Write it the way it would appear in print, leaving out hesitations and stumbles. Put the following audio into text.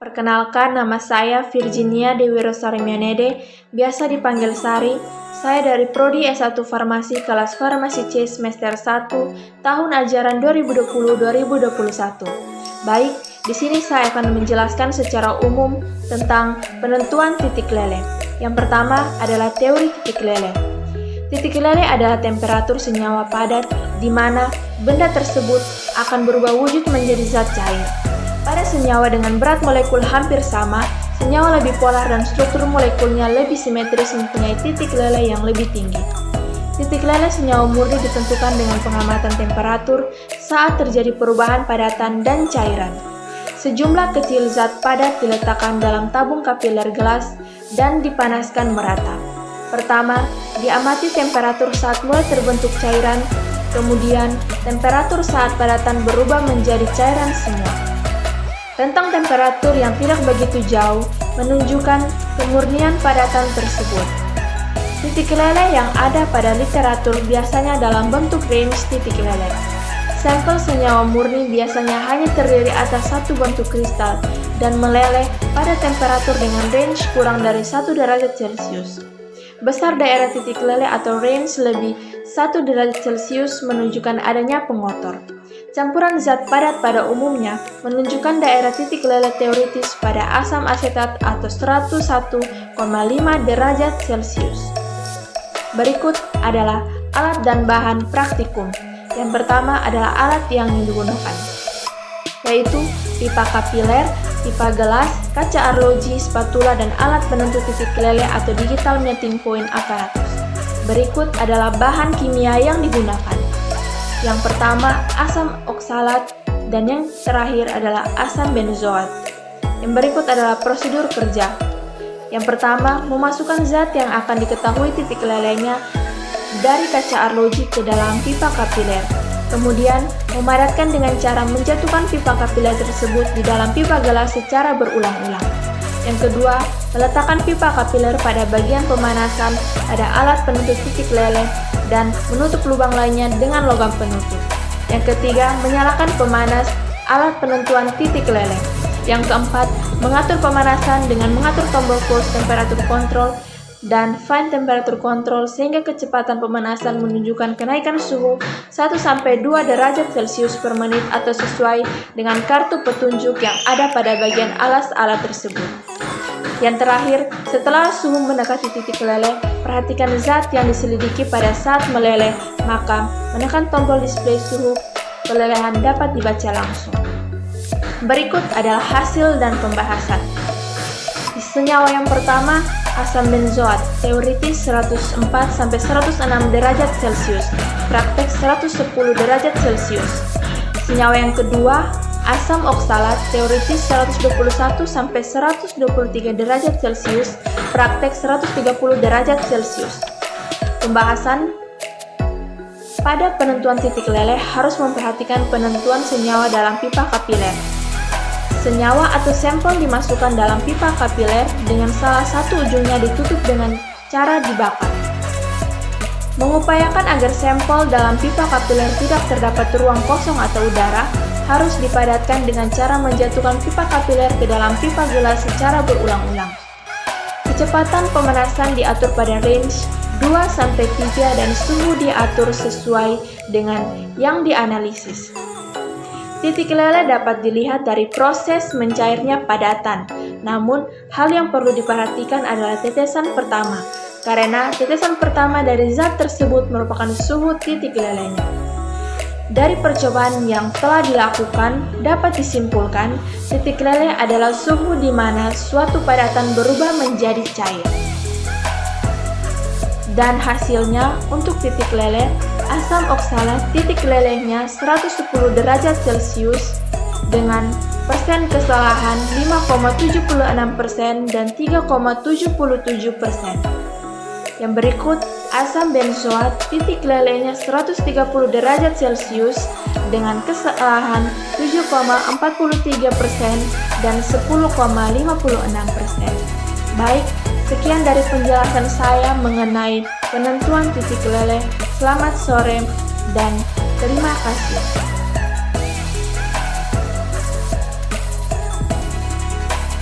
Perkenalkan, nama saya Virginia Dewi Rosarimianede, biasa dipanggil Sari. Saya dari Prodi S1 Farmasi kelas Farmasi C semester 1 tahun ajaran 2020-2021. Baik, di sini saya akan menjelaskan secara umum tentang penentuan titik leleh. Yang pertama adalah teori titik leleh. Titik leleh adalah temperatur senyawa padat di mana benda tersebut akan berubah wujud menjadi zat cair. Pada senyawa dengan berat molekul hampir sama, senyawa lebih polar dan struktur molekulnya lebih simetris mempunyai titik leleh yang lebih tinggi. Titik leleh senyawa murni ditentukan dengan pengamatan temperatur saat terjadi perubahan padatan dan cairan. Sejumlah kecil zat padat diletakkan dalam tabung kapiler gelas dan dipanaskan merata. Pertama, diamati temperatur saat mulai terbentuk cairan, kemudian temperatur saat padatan berubah menjadi cairan semua. Rentang temperatur yang tidak begitu jauh menunjukkan kemurnian padatan tersebut. Titik leleh yang ada pada literatur biasanya dalam bentuk range titik leleh. Sampel senyawa murni biasanya hanya terdiri atas satu bentuk kristal dan meleleh pada temperatur dengan range kurang dari 1 derajat Celcius. Besar daerah titik leleh atau range lebih 1 derajat Celcius menunjukkan adanya pengotor. Campuran zat padat pada umumnya menunjukkan daerah titik leleh teoritis pada asam asetat atau 101,5 derajat Celcius. Berikut adalah alat dan bahan praktikum. Yang pertama adalah alat yang digunakan, yaitu pipa kapiler, pipa gelas, kaca arloji, spatula, dan alat penentu titik leleh atau digital melting point apparatus. Berikut adalah bahan kimia yang digunakan. Yang pertama, asam oksalat, dan yang terakhir adalah asam benzoat. Yang berikut adalah prosedur kerja. Yang pertama, memasukkan zat yang akan diketahui titik lelehnya dari kaca arloji ke dalam pipa kapiler. Kemudian, memadatkan dengan cara menjatuhkan pipa kapiler tersebut di dalam pipa gelas secara berulang-ulang. Yang kedua, meletakkan pipa kapiler pada bagian pemanasan pada alat penutup titik leleh dan menutup lubang lainnya dengan logam penutup. Yang ketiga, menyalakan pemanas alat penentuan titik leleh. Yang keempat, mengatur pemanasan dengan mengatur tombol pulse temperatur kontrol dan fine temperature control sehingga kecepatan pemanasan menunjukkan kenaikan suhu 1-2 derajat Celcius per menit atau sesuai dengan kartu petunjuk yang ada pada bagian alas alat tersebut. Yang terakhir, setelah suhu mendekati titik leleh, perhatikan zat yang diselidiki pada saat meleleh, maka menekan tombol display suhu pelelehan dapat dibaca langsung. Berikut adalah hasil dan pembahasan. Di senyawa yang pertama, asam benzoat, teoritis 104-106 derajat Celcius, praktek 110 derajat Celcius. Senyawa yang kedua, asam oksalat, teoritis 121-123 derajat Celcius, praktek 130 derajat Celcius. Pembahasan pada penentuan titik leleh harus memperhatikan penentuan senyawa dalam pipa kapiler. Senyawa atau sampel dimasukkan dalam pipa kapiler dengan salah satu ujungnya ditutup dengan cara dibakar. Mengupayakan agar sampel dalam pipa kapiler tidak terdapat ruang kosong atau udara, harus dipadatkan dengan cara menjatuhkan pipa kapiler ke dalam pipa gelas secara berulang-ulang. Kecepatan pemanasan diatur pada range 2-3 dan suhu diatur sesuai dengan yang dianalisis. Titik leleh dapat dilihat dari proses mencairnya padatan, namun hal yang perlu diperhatikan adalah tetesan pertama, karena tetesan pertama dari zat tersebut merupakan suhu titik lelehnya. Dari percobaan yang telah dilakukan, dapat disimpulkan titik leleh adalah suhu di mana suatu padatan berubah menjadi cair. Dan hasilnya untuk titik leleh, asam oksalat titik lelehnya 110 derajat Celcius dengan persen kesalahan 5,76% dan 3,77%. Yang berikut, asam benzoat titik lelehnya 130 derajat Celcius dengan kesalahan 7,43% dan 10,56%. Baik, sekian dari penjelasan saya mengenai penentuan titik leleh. Selamat sore dan terima kasih.